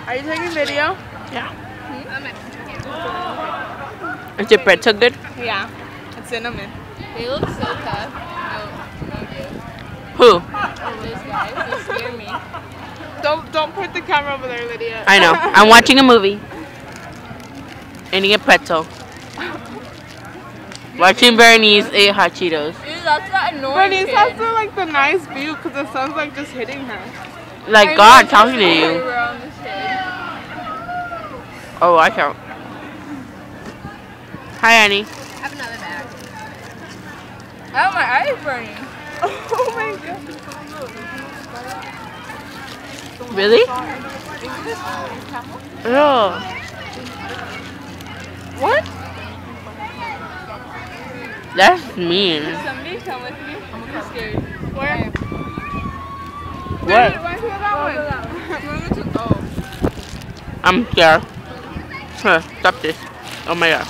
Are you taking video? Yeah. Is the pretzel good? Yeah. It's cinnamon. They look so tough. No, dude. Who? Oh, those guys, they scare me. Don't put the camera over there, Lydia. I know. I'm watching a movie. Eating a pretzel. Watching Bernice eat hot Cheetos. Dude, that's that annoying Bernice kid. has like the nice view because the sun's like just hitting her. Like God talking to We you. were on this kid. Oh, watch out. Hi, Annie. Have another bag. Oh, my eye is burning. Oh my god. Really? Oh. What? That's mean. Somebody come with me. I'm scared. Where? What? Why do that one? I'm scared. Huh, stop this. Oh my God.